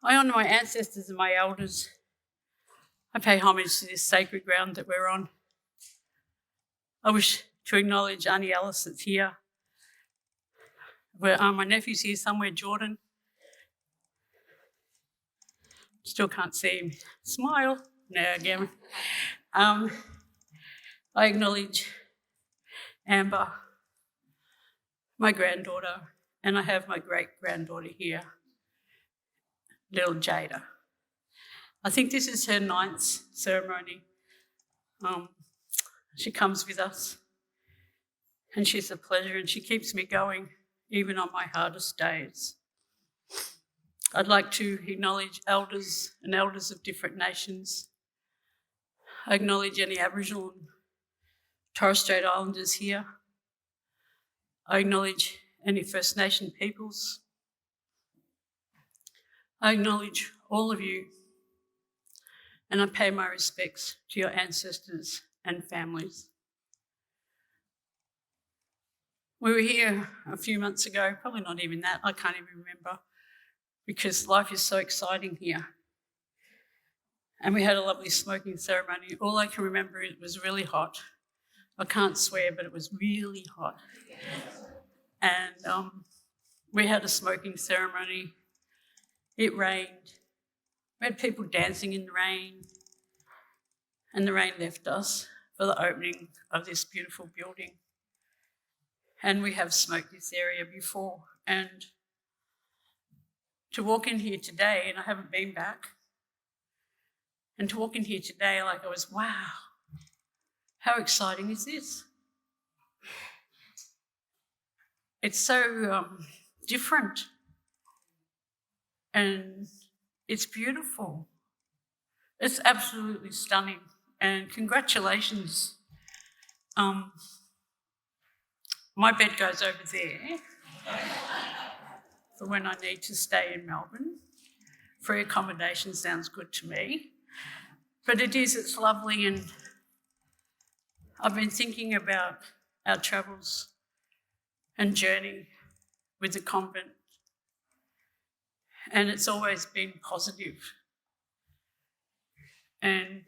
I honour my ancestors and my elders. I pay homage to this sacred ground that we're on. I wish to acknowledge Auntie Alice that's here. My nephew's here somewhere, Jordan. Still can't see him. Smile. No, again. I acknowledge Amber, my granddaughter, and I have my great-granddaughter here, little Jada. I think this is her 9th ceremony. She comes with us, and she's a pleasure, and she keeps me going, even on my hardest days. I'd like to acknowledge elders and elders of different nations. I acknowledge any Aboriginal and Torres Strait Islanders here. I acknowledge any First Nation peoples. I acknowledge all of you, and I pay my respects to your ancestors and families. We were here a few months ago, probably not even that, I can't even remember, because life is so exciting here. And we had a lovely smoking ceremony. All I can remember, it was really hot. I can't swear, but it was really hot. And we had a smoking ceremony. It rained. We had people dancing in the rain, and the rain left us for the opening of this beautiful building. And we have smoked this area before. And to walk in here today, and I haven't been back, and to walk in here today, like I was, wow, how exciting is this? It's so different, and it's beautiful. It's absolutely stunning, and congratulations. My bed goes over there for when I need to stay in Melbourne. Free accommodation sounds good to me. But it's lovely, and I've been thinking about our travels and journey with the convent, and it's always been positive. And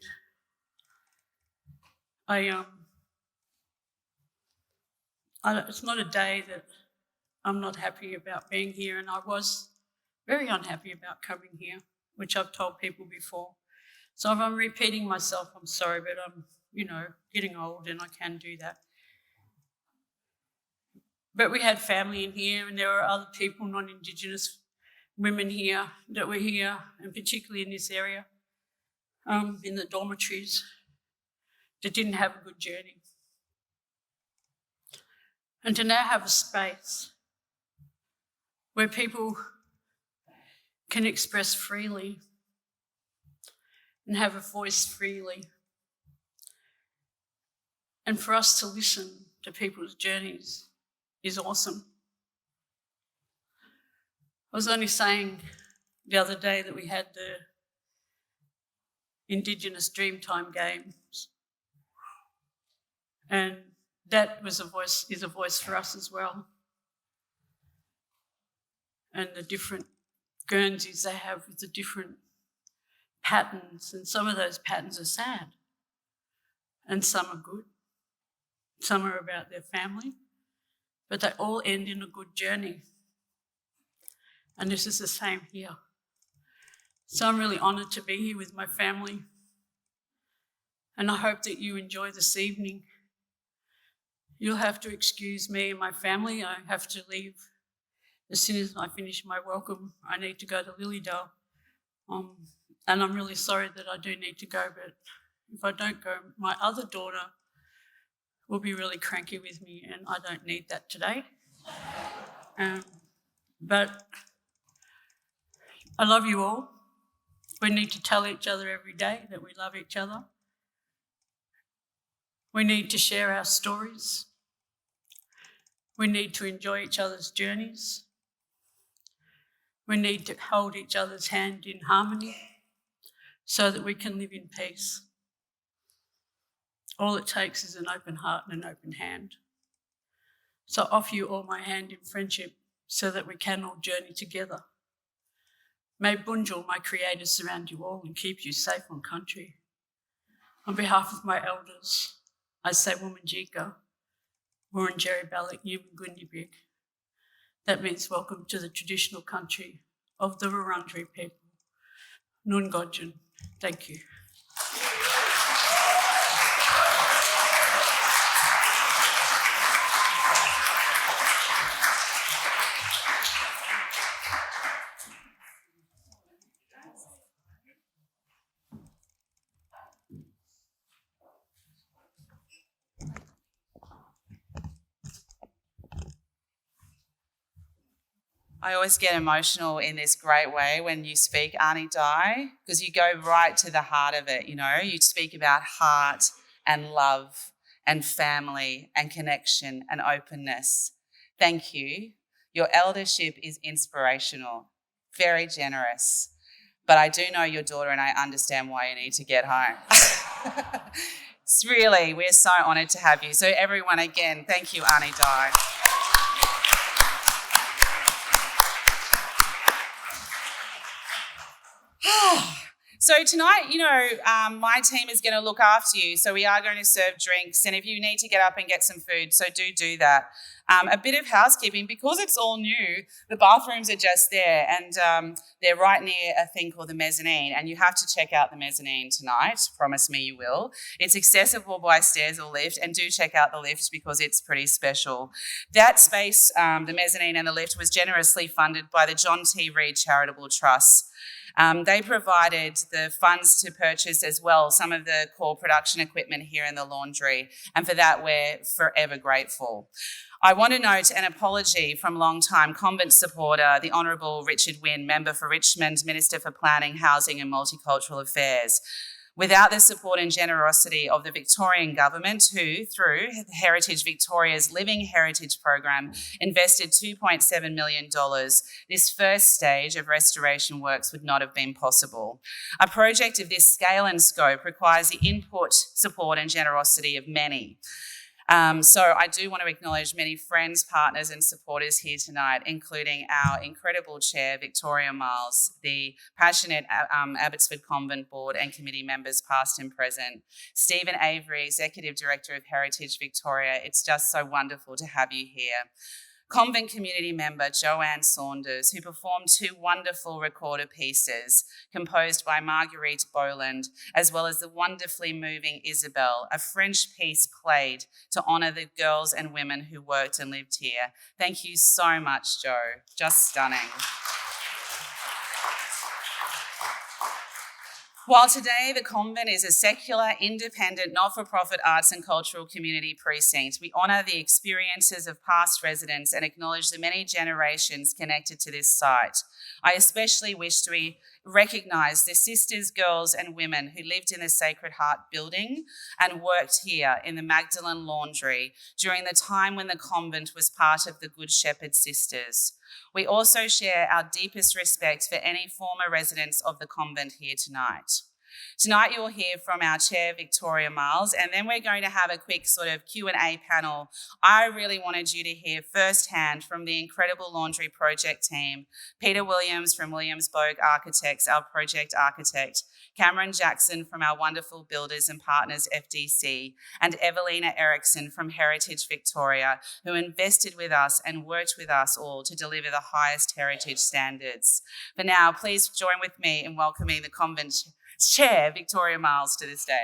it's not a day that I'm not happy about being here, and I was very unhappy about coming here, which I've told people before. So if I'm repeating myself, I'm sorry, but I'm, getting old and I can do that. But we had family in here, and there were other people, non-Indigenous women here that were here, and particularly in this area, in the dormitories, that didn't have a good journey. And to now have a space where people can express freely and have a voice freely, and for us to listen to people's journeys is awesome. I was only saying the other day that we had the Indigenous Dreamtime Games, and that is a voice for us as well. And the different Guernseys they have with the different patterns, and some of those patterns are sad, and some are good. Some are about their family, but they all end in a good journey. And this is the same here. So I'm really honoured to be here with my family, and I hope that you enjoy this evening. You'll have to excuse me and my family. I have to leave as soon as I finish my welcome. I need to go to Lilydale, and I'm really sorry that I do need to go, but if I don't go, my other daughter will be really cranky with me, and I don't need that today. But I love you all. We need to tell each other every day that we love each other. We need to share our stories. We need to enjoy each other's journeys. We need to hold each other's hand in harmony so that we can live in peace. All it takes is an open heart and an open hand. So I offer you all my hand in friendship so that we can all journey together. May Bunjil, my creator, surround you all and keep you safe on country. On behalf of my elders, I say Womanjika, Wurundjeri Balak, Yubungunyabik. That means welcome to the traditional country of the Wurundjeri people. Nungodjin. Thank you. I always get emotional in this great way when you speak, Auntie Di, because you go right to the heart of it, you know. You speak about heart and love and family and connection and openness. Thank you. Your eldership is inspirational, very generous. But I do know your daughter and I understand why you need to get home. It's really, we're so honoured to have you. So everyone, again, thank you, Auntie Di. So tonight, you know, my team is going to look after you. So we are going to serve drinks. And if you need to get up and get some food, so do that. A bit of housekeeping, because it's all new, the bathrooms are just there. And they're right near a thing called the mezzanine. And you have to check out the mezzanine tonight. Promise me you will. It's accessible by stairs or lift. And do check out the lift because it's pretty special. That space, the mezzanine and the lift, was generously funded by the John T. Reid Charitable Trust. They provided the funds to purchase as well some of the core production equipment here in the laundry, and for that we're forever grateful. I want to note an apology from long-time Convent supporter, the Honourable Richard Wynne, Member for Richmond, Minister for Planning, Housing and Multicultural Affairs. Without the support and generosity of the Victorian Government, who, through Heritage Victoria's Living Heritage Program, invested $2.7 million, this first stage of restoration works would not have been possible. A project of this scale and scope requires the input, support and generosity of many. So I do want to acknowledge many friends, partners and supporters here tonight, including our incredible chair, Victoria Miles, the passionate Abbotsford Convent Board and committee members past and present, Stephen Avery, Executive Director of Heritage Victoria. It's just so wonderful to have you here. Convent community member Joanne Saunders, who performed two wonderful recorder pieces composed by Marguerite Boland, as well as the wonderfully moving Isabel, a French piece played to honour the girls and women who worked and lived here. Thank you so much, Jo. Just stunning. While today the convent is a secular, independent, not-for-profit arts and cultural community precinct, we honour the experiences of past residents and acknowledge the many generations connected to this site. I especially wish to recognise the sisters, girls and women who lived in the Sacred Heart building and worked here in the Magdalen laundry during the time when the convent was part of the Good Shepherd Sisters. We also share our deepest respect for any former residents of the convent here tonight. Tonight you'll hear from our chair, Victoria Miles, and then we're going to have a quick sort of Q&A panel. I really wanted you to hear firsthand from the incredible laundry project team, Peter Williams from Williams Boag Architects, our project architect, Cameron Jackson from our wonderful builders and partners, FDC, and Evelina Ericsson from Heritage Victoria, who invested with us and worked with us all to deliver the highest heritage standards. For now, please join with me in welcoming the convent chair, Victoria Miles, to the stage.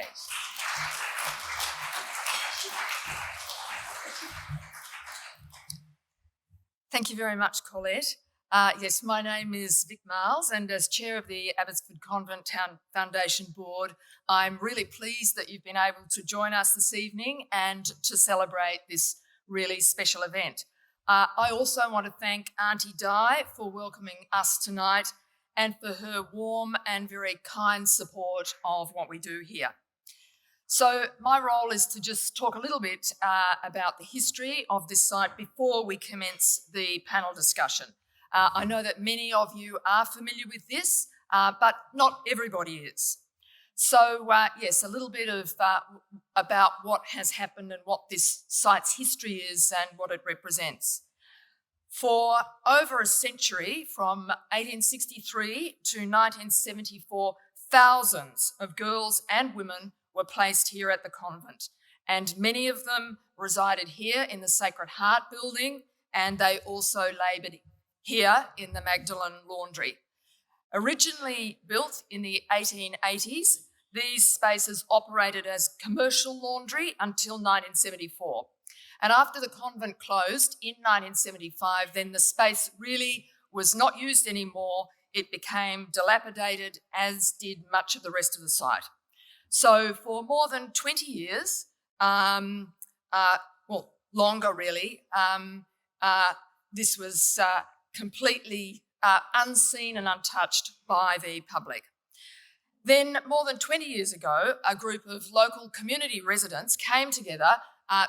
Thank you very much, Collette. Yes, my name is Vic Miles, and as chair of the Abbotsford Convent Town Foundation Board, I'm really pleased that you've been able to join us this evening and to celebrate this really special event. I also want to thank Auntie Di for welcoming us tonight and for her warm and very kind support of what we do here. So my role is to just talk a little bit about the history of this site before we commence the panel discussion. I know that many of you are familiar with this, but not everybody is. So yes, a little bit of about what has happened and what this site's history is and what it represents. For over a century, from 1863 to 1974, thousands of girls and women were placed here at the convent, and many of them resided here in the Sacred Heart building, and they also laboured here in the Magdalen laundry. Originally built in the 1880s, these spaces operated as commercial laundry until 1974. And after the convent closed in 1975, then the space really was not used anymore. It became dilapidated, as did much of the rest of the site. So for more than 20 years, longer really, this was completely unseen and untouched by the public. Then, more than 20 years ago, a group of local community residents came together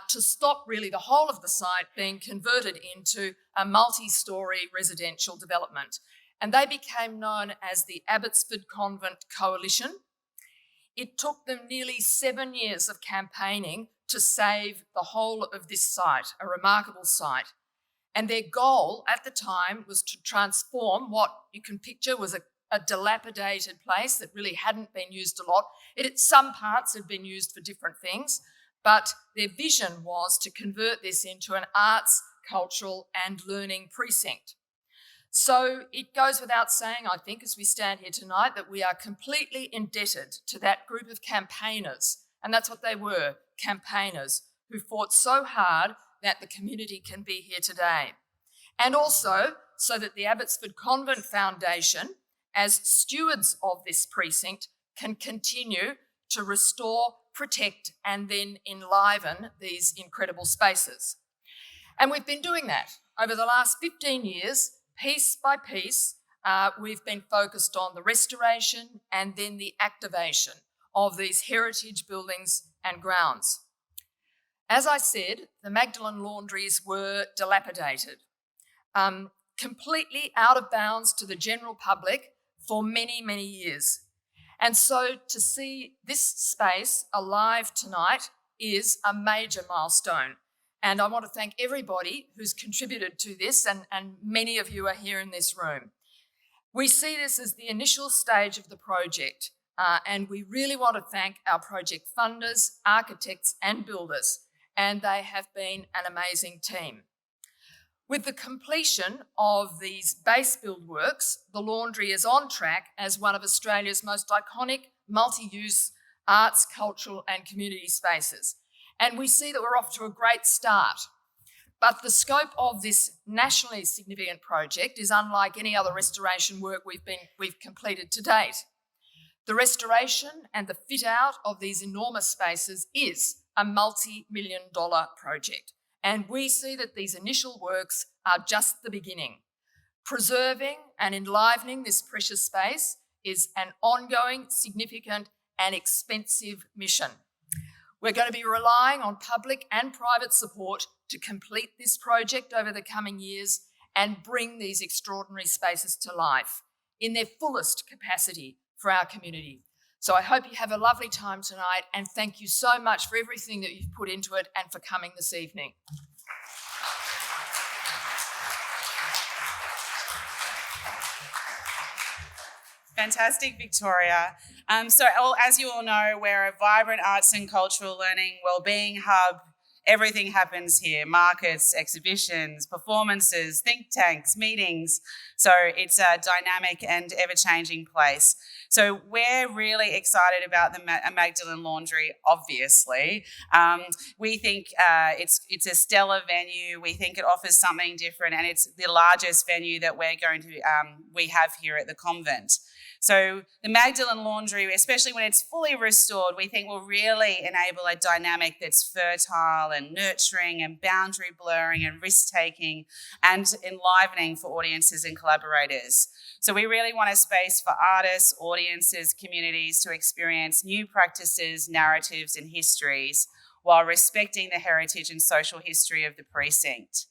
to stop really the whole of the site being converted into a multi-storey residential development. And they became known as the Abbotsford Convent Coalition. It took them nearly 7 years of campaigning to save the whole of this site, a remarkable site. And their goal at the time was to transform what you can picture was a dilapidated place that really hadn't been used a lot. Some parts had been used for different things, but their vision was to convert this into an arts, cultural and learning precinct. So it goes without saying, I think, as we stand here tonight, that we are completely indebted to that group of campaigners, and that's what they were, campaigners, who fought so hard that the community can be here today. And also so that the Abbotsford Convent Foundation, as stewards of this precinct, can continue to restore, protect and then enliven these incredible spaces. And we've been doing that. Over the last 15 years, piece by piece, we've been focused on the restoration and then the activation of these heritage buildings and grounds. As I said, the Magdalen laundries were dilapidated, completely out of bounds to the general public for many, many years. And so to see this space alive tonight is a major milestone. And I want to thank everybody who's contributed to this, and many of you are here in this room. We see this as the initial stage of the project, and we really want to thank our project funders, architects and builders, and they have been an amazing team. With the completion of these base build works, the laundry is on track as one of Australia's most iconic multi-use arts, cultural and community spaces. And we see that we're off to a great start. But the scope of this nationally significant project is unlike any other restoration work we've completed to date. The restoration and the fit out of these enormous spaces is a multi-million-dollar project. And we see that these initial works are just the beginning. Preserving and enlivening this precious space is an ongoing, significant and expensive mission. We're going to be relying on public and private support to complete this project over the coming years and bring these extraordinary spaces to life in their fullest capacity for our community. So I hope you have a lovely time tonight, and thank you so much for everything that you've put into it and for coming this evening. Fantastic, Victoria. So as you all know, we're a vibrant arts and cultural learning wellbeing hub. Everything happens here: markets, exhibitions, performances, think tanks, meetings. So it's a dynamic and ever-changing place. So we're really excited about the Magdalen Laundry, obviously. We think it's a stellar venue. We think it offers something different, and it's the largest venue that we have here at the convent. So the Magdalen Laundry, especially when it's fully restored, we think will really enable a dynamic that's fertile and nurturing and boundary blurring and risk-taking and enlivening for audiences and collaborators. So we really want a space for artists, audiences, communities to experience new practices, narratives and histories while respecting the heritage and social history of the precinct.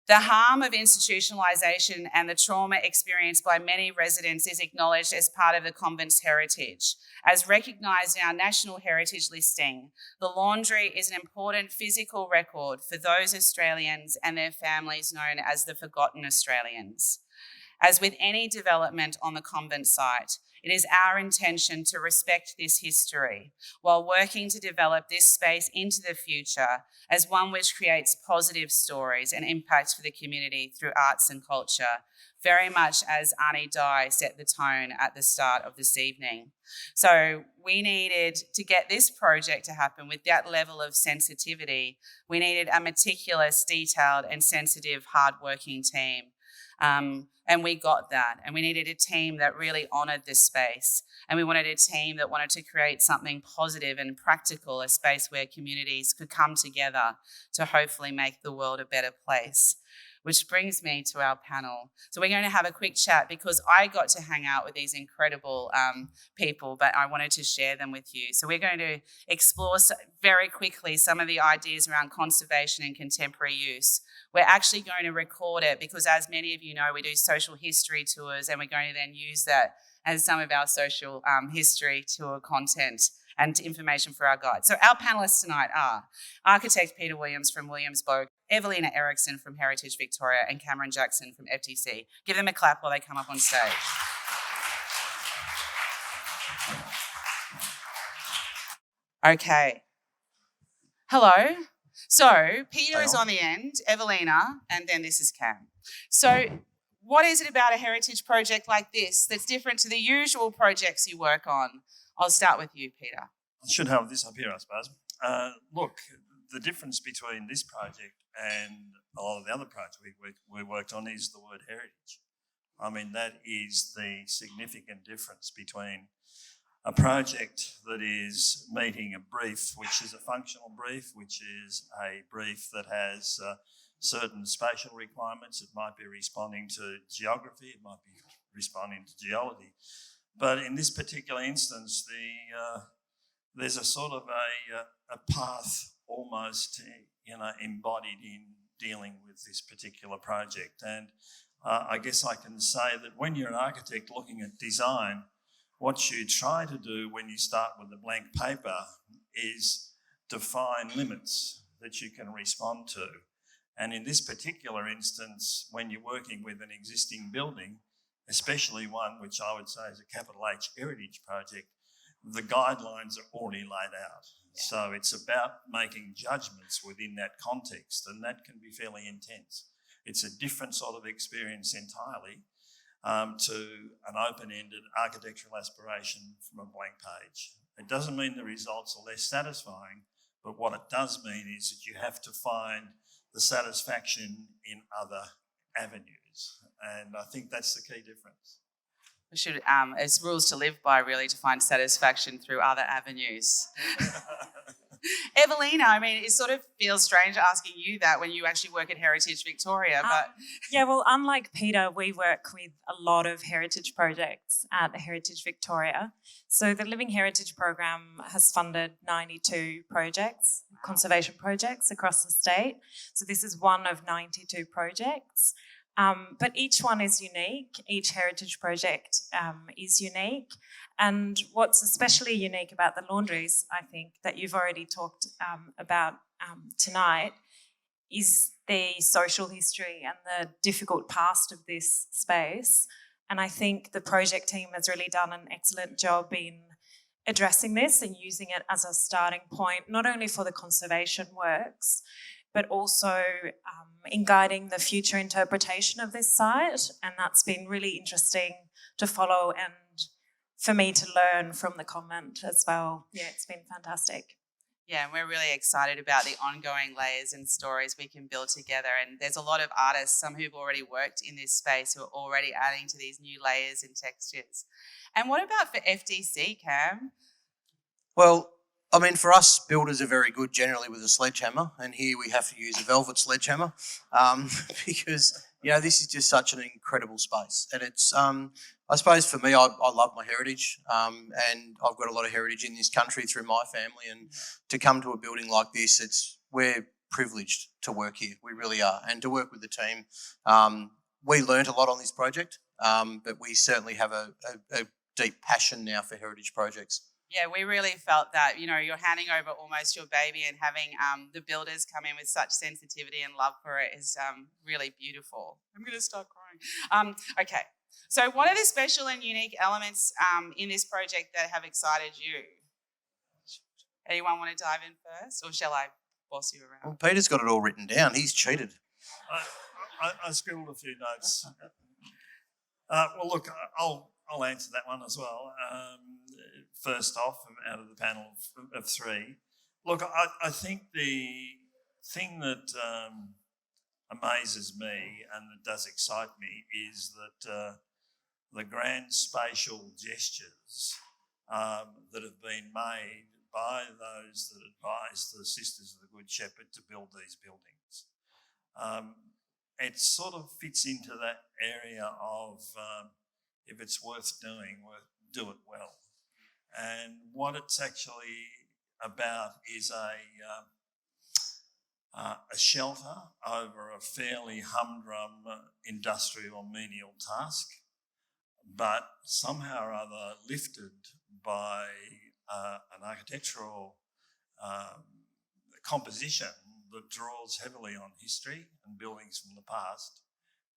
The harm of institutionalisation and the trauma experienced by many residents is acknowledged as part of the convent's heritage. As recognised in our National Heritage listing, the laundry is an important physical record for those Australians and their families known as the Forgotten Australians. As with any development on the convent site, it is our intention to respect this history while working to develop this space into the future as one which creates positive stories and impacts for the community through arts and culture, very much as Arnie Dye set the tone at the start of this evening. So we needed to get this project to happen with that level of sensitivity. We needed a meticulous, detailed and sensitive, hardworking team. And we got that. And we needed a team that really honoured this space. And we wanted a team that wanted to create something positive and practical, a space where communities could come together to hopefully make the world a better place. Which brings me to our panel. So we're going to have a quick chat because I got to hang out with these incredible people, but I wanted to share them with you. So we're going to explore very quickly some of the ideas around conservation and contemporary use. We're actually going to record it because, as many of you know, we do social history tours, and we're going to then use that as some of our social history tour content and information for our guide. So our panellists tonight are architect Peter Williams from Williams Boag, Evelina Ericsson from Heritage Victoria, and Cameron Jackson from FDC. Give them a clap while they come up on stage. Okay. Hello. So Peter is on the end, Evelina, and then this is Cam. So what is it about a heritage project like this that's different to the usual projects you work on? I'll start with you, Peter. I should have this up here, I suppose. Look, the difference between this project and a lot of the other projects we worked on is the word heritage. I mean, that is the significant difference between a project that is meeting a brief, which is a functional brief, which is a brief that has certain spatial requirements. It might be responding to geography, it might be responding to geology. But in this particular instance, there's a sort of a path almost, embodied in dealing with this particular project. And I guess I can say that when you're an architect looking at design, what you try to do when you start with a blank paper is define limits that you can respond to. And in this particular instance, when you're working with an existing building, especially one which I would say is a capital H heritage project, the guidelines are already laid out. Yeah. So it's about making judgments within that context, and that can be fairly intense. It's a different sort of experience entirely to an open-ended architectural aspiration from a blank page. It doesn't mean the results are less satisfying, but what it does mean is that you have to find the satisfaction in other avenues. And I think that's the key difference. We should, it's rules to live by, really, to find satisfaction through other avenues. Evelina, I mean, it sort of feels strange asking you that when you actually work at Heritage Victoria, but... Yeah, well, unlike Peter, we work with a lot of heritage projects at Heritage Victoria. So the Living Heritage Program has funded 92 projects, conservation projects across the state. So this is one of 92 projects. But each one is unique. Each heritage project is unique. And what's especially unique about the laundries, I think, that you've already talked about tonight, is the social history and the difficult past of this space. And I think the project team has really done an excellent job in addressing this and using it as a starting point, not only for the conservation works, but also in guiding the future interpretation of this site. And that's been really interesting to follow and for me to learn from the convent as well. Yeah, it's been fantastic. Yeah, and we're really excited about the ongoing layers and stories we can build together. And there's a lot of artists, some who've already worked in this space, who are already adding to these new layers and textures. And what about for FDC, Cam? Well, I mean, for us, builders are very good generally with a sledgehammer, and here we have to use a velvet sledgehammer because, this is just such an incredible space. And it's, I suppose for me, I love my heritage, and I've got a lot of heritage in this country through my family, and to come to a building like this, we're privileged to work here. We really are, and to work with the team. We learnt a lot on this project, but we certainly have a deep passion now for heritage projects. Yeah, we really felt that, you're handing over almost your baby, and having the builders come in with such sensitivity and love for it is really beautiful. I'm going to start crying. Okay, so what are the special and unique elements in this project that have excited you? Anyone want to dive in first, or shall I boss you around? Well, Peter's got it all written down. He's cheated. I scribbled a few notes. Well, look, I'll answer that one as well. First off, out of the panel of three, look, I think the thing that amazes me and that does excite me is that the grand spatial gestures that have been made by those that advised the Sisters of the Good Shepherd to build these buildings. It sort of fits into that area of if it's worth doing, do it well. And what it's actually about is a shelter over a fairly humdrum industrial menial task, but somehow or other lifted by an architectural composition that draws heavily on history and buildings from the past.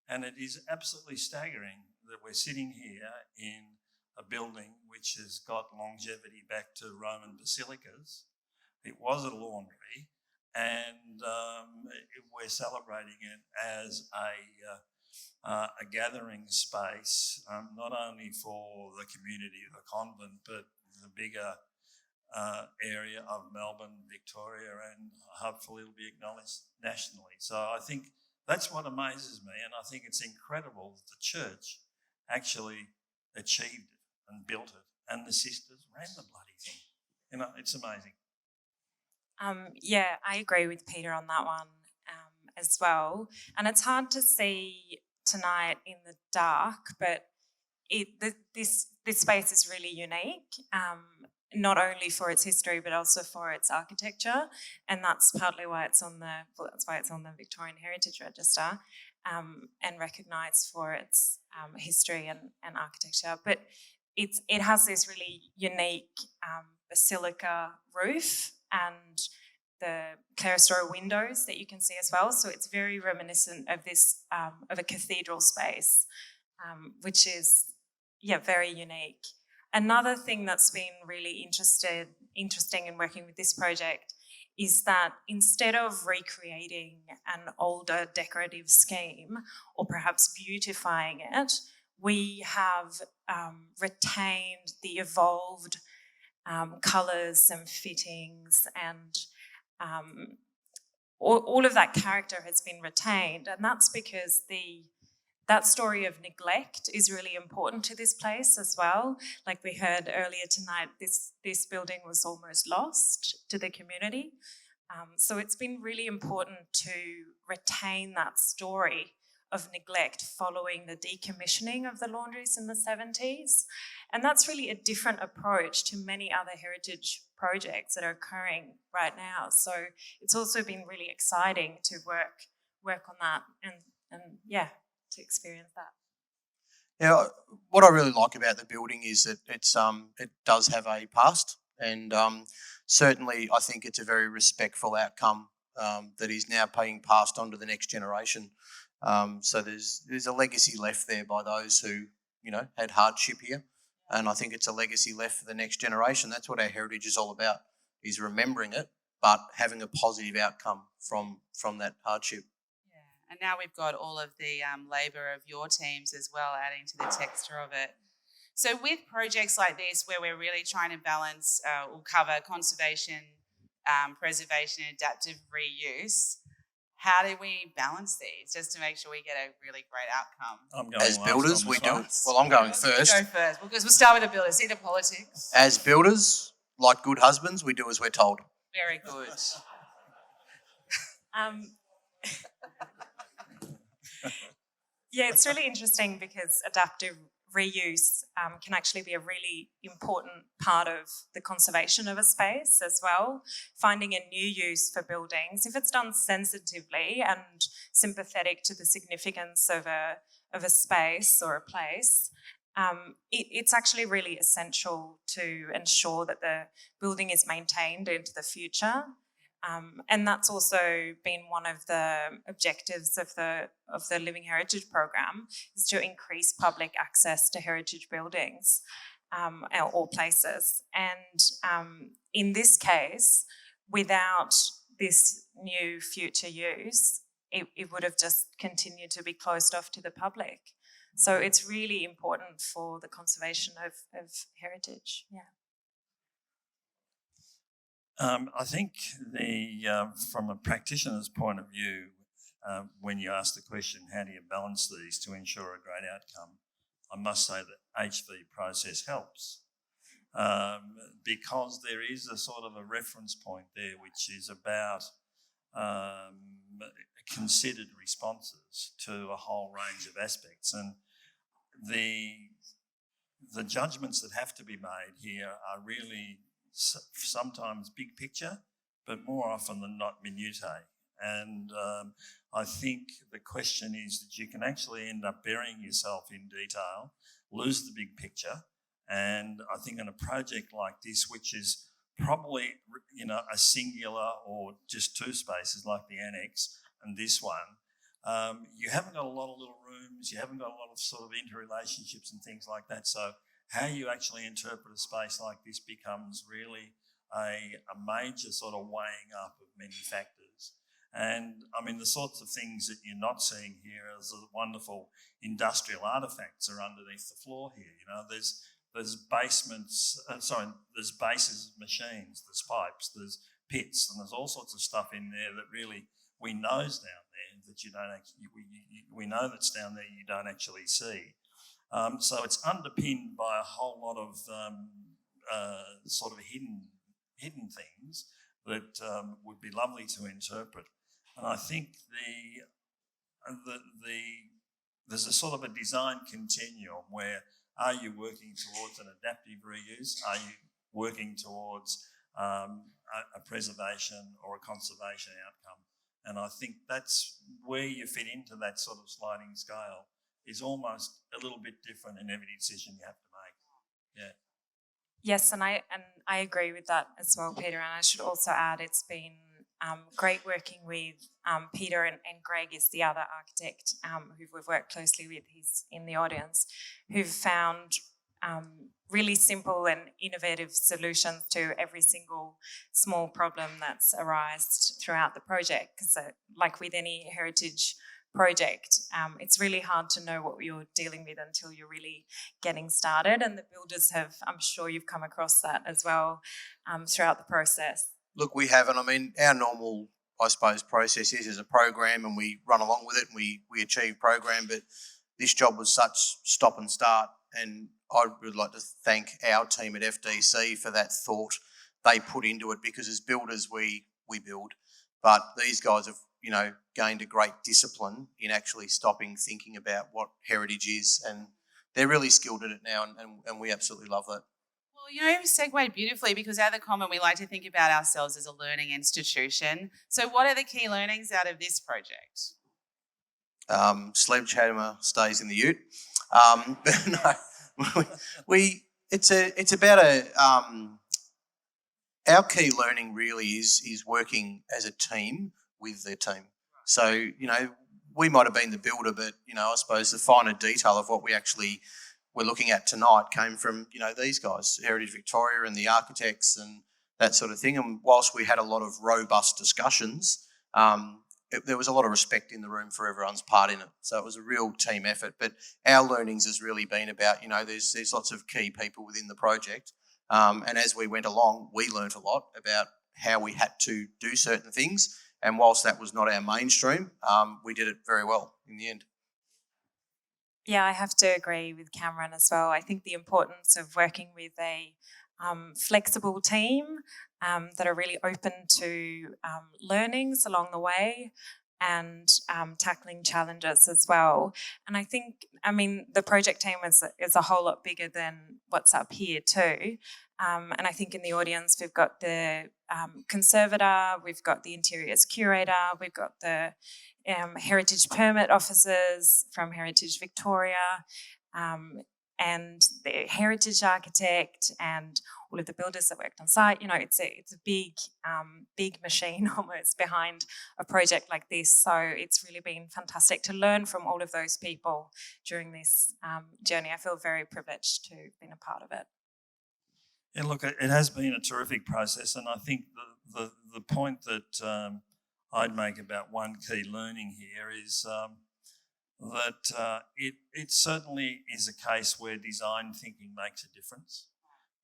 And it is absolutely staggering that we're sitting here in a building which has got longevity back to Roman basilicas. It was a laundry, and we're celebrating it as a gathering space, not only for the community of the convent, but the bigger area of Melbourne, Victoria, and hopefully it'll be acknowledged nationally. So I think that's what amazes me, and I think it's incredible that the church actually achieved it and built it, and the sisters ran the bloody thing. It's amazing. Yeah, I agree with Peter on that one as well. And it's hard to see tonight in the dark, but this space is really unique, not only for its history but also for its architecture, and that's partly why it's on the Victorian Heritage Register and recognised for its history and architecture. But it has this really unique basilica roof and the clerestory windows that you can see as well. So it's very reminiscent of this of a cathedral space, which is very unique. Another thing that's been really interesting in working with this project is that instead of recreating an older decorative scheme or perhaps beautifying it, we have retained the evolved colours and fittings, and all of that character has been retained, and that's because that story of neglect is really important to this place as well. Like we heard earlier tonight, this building was almost lost to the community. So it's been really important to retain that story of neglect following the decommissioning of the laundries in the 70s. And that's really a different approach to many other heritage projects that are occurring right now. So it's also been really exciting to work on that and to experience that. Yeah, what I really like about the building is that it does have a past, and certainly I think it's a very respectful outcome that is now being passed on to the next generation. So there's a legacy left there by those who had hardship here, and I think it's a legacy left for the next generation. That's what our heritage is all about: is remembering it, but having a positive outcome from that hardship. And now we've got all of the labour of your teams as well, adding to the texture of it. So with projects like this, where we're really trying to balance, we'll cover conservation, preservation, and adaptive reuse, how do we balance these just to make sure we get a really great outcome? As builders, we do it. Well, I'm going first. You go first, because we'll start with the builders. See the politics. As builders, like good husbands, we do as we're told. Very good. Yeah, it's really interesting because adaptive reuse can actually be a really important part of the conservation of a space as well. Finding a new use for buildings, if it's done sensitively and sympathetic to the significance of a space or a place, it's actually really essential to ensure that the building is maintained into the future. And that's also been one of the objectives of the Living Heritage program, is to increase public access to heritage buildings or places. And in this case, without this new future use, it would have just continued to be closed off to the public. So it's really important for the conservation of heritage. Yeah. I think from a practitioner's point of view, when you ask the question, how do you balance these to ensure a great outcome, I must say that HV process helps, because there is a sort of a reference point there, which is about considered responses to a whole range of aspects, and the judgments that have to be made here are really sometimes big picture, but more often than not minutiae. And I think the question is that you can actually end up burying yourself in detail, lose the big picture. And I think on a project like this, which is probably, a singular or just two spaces like the annex and this one, you haven't got a lot of little rooms, you haven't got a lot of sort of interrelationships and things like that. So how you actually interpret a space like this becomes really a major sort of weighing up of many factors. And I mean, the sorts of things that you're not seeing here is the wonderful industrial artefacts are underneath the floor here. There's basements, there's bases of machines, there's pipes, there's pits, and there's all sorts of stuff in there that really we know's down there that you don't actually, we know that's down there you don't actually see. So it's underpinned by a whole lot of sort of hidden things that would be lovely to interpret. And I think there's a sort of a design continuum where are you working towards an adaptive reuse? Are you working towards a preservation or a conservation outcome? And I think that's where you fit into that sort of sliding scale is almost a little bit different in every decision you have to make. Yeah. Yes, and I agree with that as well, Peter. And I should also add it's been great working with Peter, and Greg is the other architect who we've worked closely with. He's in the audience, who've found really simple and innovative solutions to every single small problem that's arisen throughout the project. Because like with any heritage project, it's really hard to know what you're dealing with until you're really getting started, and the builders have, I'm sure you've come across that as well throughout the process. Look, we haven't. I mean, our normal, I suppose, process is a program and we run along with it and we achieve program, but this job was such stop and start, and I would like to thank our team at FDC for that thought they put into it, because as builders we build, but these guys have gained a great discipline in actually stopping, thinking about what heritage is, and they're really skilled at it now, and we absolutely love that. Well, you segued beautifully, because at the Convent we like to think about ourselves as a learning institution. So what are the key learnings out of this project? Sledgehammer stays in the ute. But no, it's about our key learning really is working as a team with their team. So, we might have been the builder, but, I suppose the finer detail of what we're looking at tonight came from, these guys, Heritage Victoria and the architects and that sort of thing. And whilst we had a lot of robust discussions, there was a lot of respect in the room for everyone's part in it. So it was a real team effort. But our learnings has really been about, there's lots of key people within the project. And as we went along, we learnt a lot about how we had to do certain things. And whilst that was not our mainstream, we did it very well in the end. Yeah, I have to agree with Cameron as well. I think the importance of working with a flexible team that are really open to learnings along the way, and tackling challenges as well. And I think, the project team is a whole lot bigger than what's up here too. And I think in the audience we've got the conservator, we've got the interiors curator, we've got the heritage permit officers from Heritage Victoria, and the heritage architect and all of the builders that worked on site. It's a big machine almost behind a project like this. So it's really been fantastic to learn from all of those people during this journey. I feel very privileged to have been a part of it. Yeah, look, it has been a terrific process, and I think the point that I'd make about one key learning here is that it certainly is a case where design thinking makes a difference.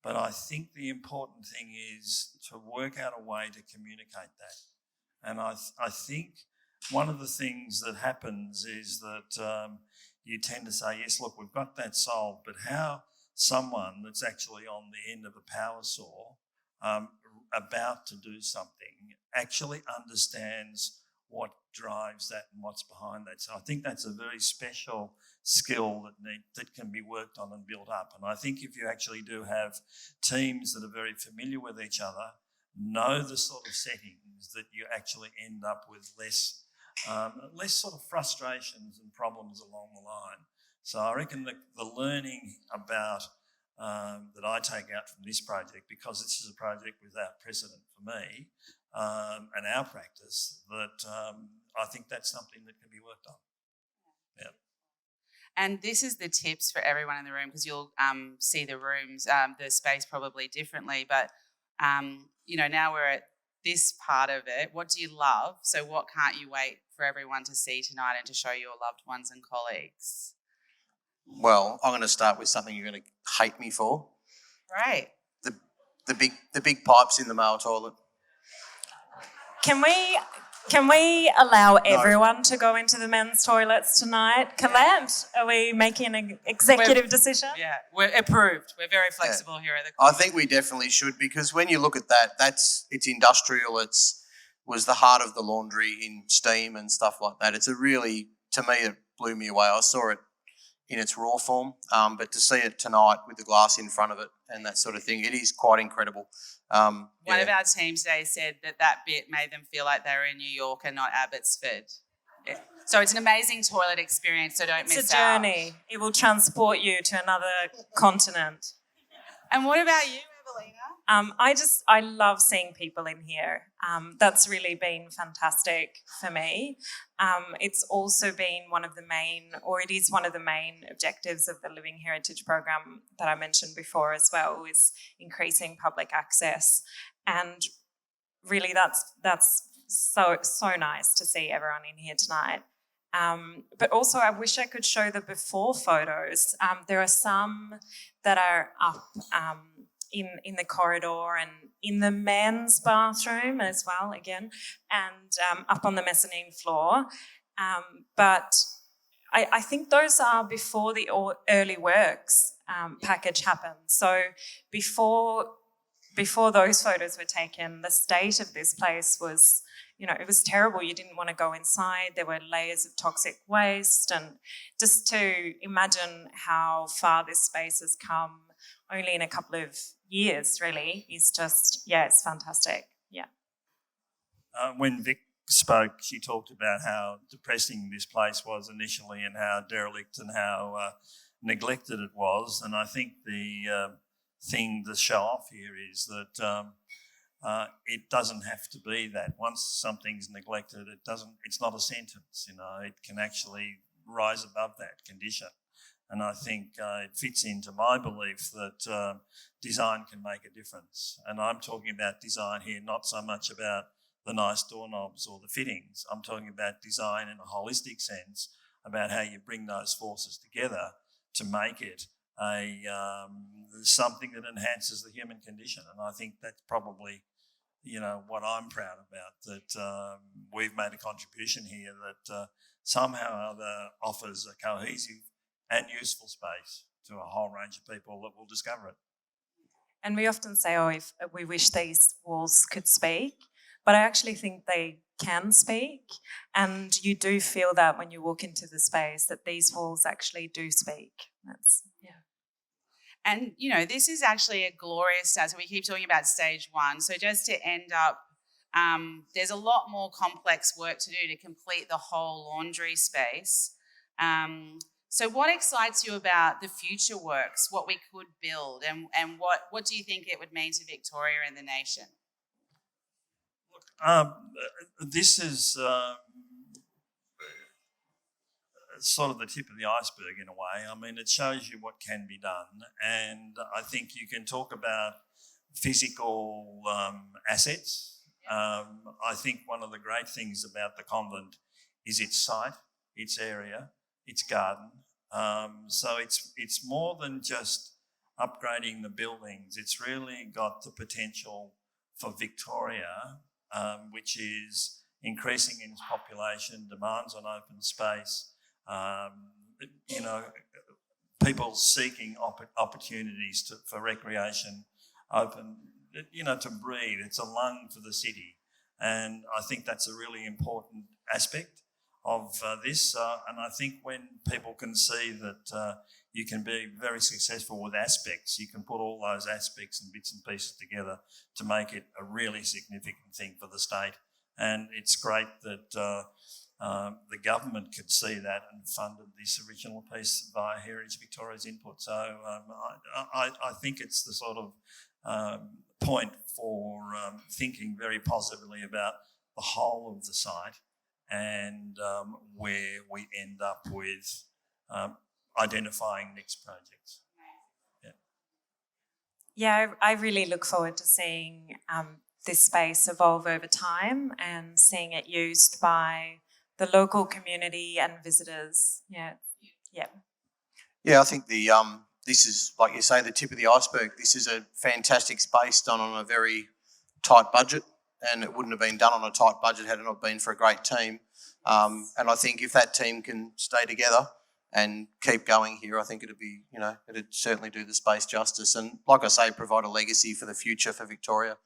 But I think the important thing is to work out a way to communicate that. And I think one of the things that happens is that you tend to say, yes, look, we've got that solved, but how someone that's actually on the end of a power saw about to do something actually understands what drives that and what's behind that. So I think that's a very special skill that can be worked on and built up. And I think if you actually do have teams that are very familiar with each other, know the sort of settings, that you actually end up with less sort of frustrations and problems along the line. So I reckon the learning about that I take out from this project, because this is a project without precedent for me and our practice, that I think that's something that can be worked on. Yeah. And this is the tips for everyone in the room, because you'll see the rooms, the space probably differently. But, now we're at this part of it. What do you love? So what can't you wait for everyone to see tonight and to show your loved ones and colleagues? Well, I'm going to start with something you're going to hate me for. Right. The big pipes in the male toilet. Can we allow everyone to go into the men's toilets tonight? Collette, are we making an executive decision? Yeah, we're approved. We're very flexible here at the I think we definitely should, because when you look at that, it's industrial. Was the heart of the laundry in steam and stuff like that. It's a really, to me, it blew me away. I saw it in its raw form, but to see it tonight with the glass in front of it and that sort of thing, it is quite incredible. One of our team today said that bit made them feel like they were in New York and not Abbotsford. Yeah. So it's an amazing toilet experience, so don't miss out. It's a journey. It will transport you to another continent. And what about you, Evelina? I love seeing people in here. That's really been fantastic for me. It's also been one of the main objectives of the Living Heritage program that I mentioned before as well, is increasing public access. And really that's so nice to see everyone in here tonight. But also I wish I could show the before photos. There are some that are up in the corridor and in the men's bathroom as well, again, and up on the mezzanine floor. But I think those are before the early works package happened. So before those photos were taken, the state of this place was, it was terrible. You didn't want to go inside. There were layers of toxic waste. And just to imagine how far this space has come only in a couple of years, really, is just, it's fantastic. Yeah. When Vic spoke, she talked about how depressing this place was initially and how derelict and how neglected it was. And I think the thing to show off here is that it doesn't have to be that. Once something's neglected, it's not a sentence, it can actually rise above that condition. And I think it fits into my belief that design can make a difference. And I'm talking about design here, not so much about the nice doorknobs or the fittings. I'm talking about design in a holistic sense, about how you bring those forces together to make it something that enhances the human condition. And I think that's probably, what I'm proud about, that we've made a contribution here that somehow or other offers a cohesive and useful space to a whole range of people that will discover it. And we often say, if we wish these walls could speak, but I actually think they can speak, and you do feel that when you walk into the space, that these walls actually do speak. And, you know, this is actually a glorious start. So we keep talking about stage one. So just to end up, there's a lot more complex work to do to complete the whole laundry space. So what excites you about the future works, what we could build, and what do you think it would mean to Victoria and the nation? This is sort of the tip of the iceberg in a way. I mean, it shows you what can be done, and I think you can talk about physical assets. I think one of the great things about the convent is its site, its area, its garden. So it's more than just upgrading the buildings. It's really got the potential for Victoria, which is increasing in its population, demands on open space, you know, people seeking opportunities for recreation, open, you know, to breathe. It's a lung for the city. And I think that's a really important aspect of this. And I think when people can see that you can be very successful with aspects, you can put all those aspects and bits and pieces together to make it a really significant thing for the state. And it's great that the government could see that and funded this original piece via Heritage Victoria's input. So I think it's the sort of point for thinking very positively about the whole of the site and where we end up with identifying next projects. Yeah, I really look forward to seeing this space evolve over time and seeing it used by the local community and visitors. Yeah. I think this is, like you say, the tip of the iceberg. This is a fantastic space done on a very tight budget, and it wouldn't have been done on a tight budget had it not been for a great team. And I think if that team can stay together and keep going here, I think it'd be, you know, it'd certainly do the space justice and, like I say, provide a legacy for the future for Victoria.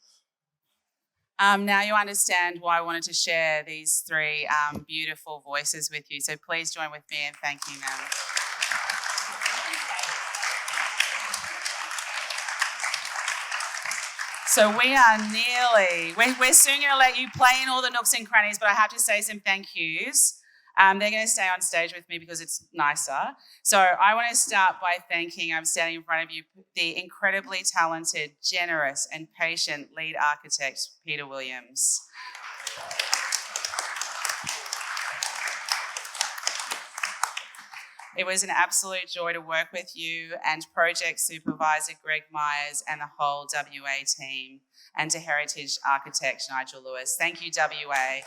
Now you understand why I wanted to share these three beautiful voices with you. So please join with me in thanking them. So we are we're soon going to let you play in all the nooks and crannies, but I have to say some thank yous. They're going to stay on stage with me because it's nicer. So I want to start by thanking, I'm standing in front of you, the incredibly talented, generous and patient lead architect, Peter Williams. It was an absolute joy to work with you and project supervisor Greg Myers and the whole WA team, and to Heritage Architect Nigel Lewis. Thank you, WBA.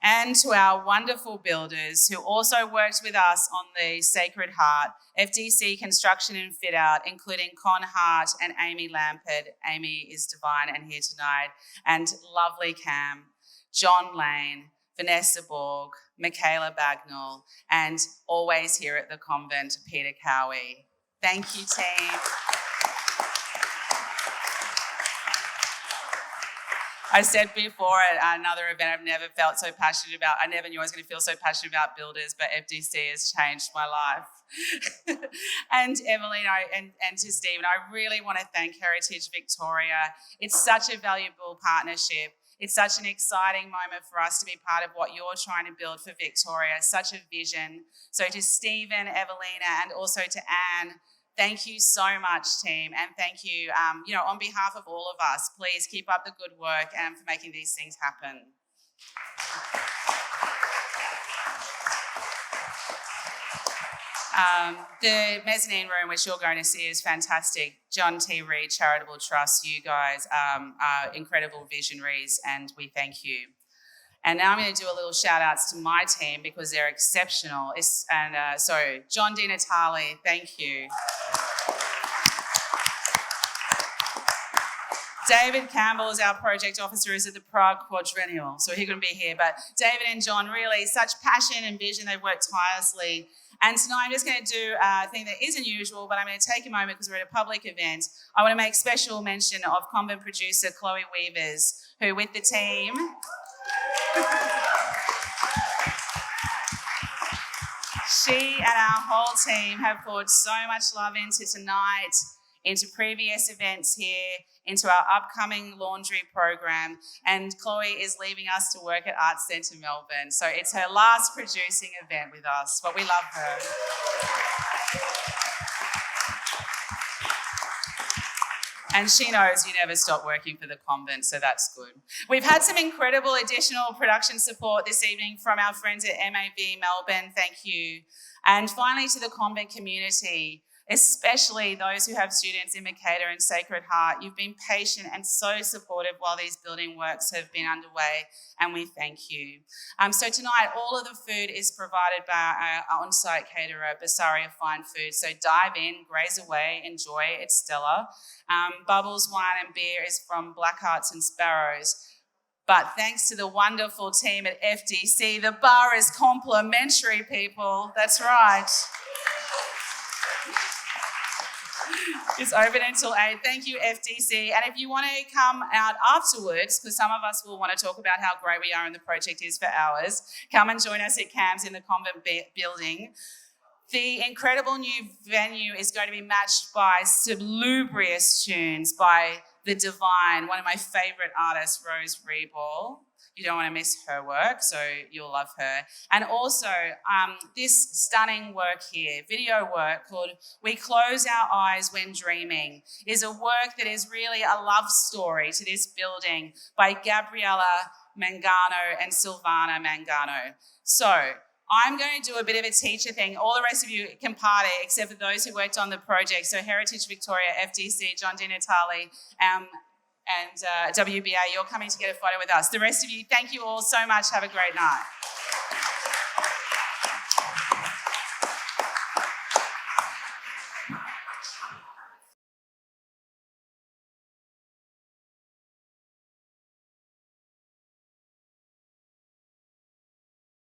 And to our wonderful builders who also worked with us on the Sacred Heart, FDC Construction and Fit Out, including Con Hart and Amy Lampard. Amy is divine and here tonight. And lovely Cam, John Lane, Vanessa Boag, Michaela Bagnall, and always here at the convent, Peter Cowie. Thank you, team. I said before at another event, I've never felt so passionate about, I never knew I was going to feel so passionate about builders, but FDC has changed my life. And Evelina and to Stephen, I really want to thank Heritage Victoria. It's such a valuable partnership. It's such an exciting moment for us to be part of what you're trying to build for Victoria, such a vision. So to Stephen, Evelina, and also to Anne, thank you so much, team, and thank you, on behalf of all of us, please keep up the good work and for making these things happen. The mezzanine room, which you're going to see, is fantastic. John T. Reid Charitable Trust, you guys are incredible visionaries, and we thank you. And now I'm going to do a little shout outs to my team because they're exceptional. So John Di Natale, thank you. David Campbell is our project officer, is at the Prague Quadrennial, so he couldn't be here. But David and John, really such passion and vision. They've worked tirelessly. And tonight I'm just going to do a thing that isn't usual, but I'm going to take a moment because we're at a public event. I want to make special mention of convent producer Chloe Weavers, who with the team... She and our whole team have poured so much love into tonight, into previous events here, into our upcoming laundry program, and Chloe is leaving us to work at Arts Centre Melbourne. So it's her last producing event with us, but we love her. And she knows you never stop working for the convent, so that's good. We've had some incredible additional production support this evening from our friends at MAB Melbourne, thank you. And finally to the convent community, especially those who have students in Mercator and Sacred Heart. You've been patient and so supportive while these building works have been underway, and we thank you. So tonight, all of the food is provided by our on-site caterer, Basaria Fine Food. So dive in, graze away, enjoy, it's stellar. Bubbles, wine and beer is from Black Hearts and Sparrows. But thanks to the wonderful team at FDC, the bar is complimentary, people. That's right. It's open until 8. Thank you, FDC. And if you want to come out afterwards, because some of us will want to talk about how great we are and the project is for hours, come and join us at CAMS in the convent building. The incredible new venue is going to be matched by salubrious tunes by The Divine, one of my favourite artists, Rose Reball. You don't want to miss her work, so you'll love her. And also, this stunning work here, video work called We Close Our Eyes When Dreaming, is a work that is really a love story to this building by Gabriella Mangano and Silvana Mangano. So I'm going to do a bit of a teacher thing. All the rest of you can party except for those who worked on the project. So Heritage Victoria, FDC, John Di Natale, and WBA, you're coming to get a photo with us. The rest of you, thank you all so much. Have a great night.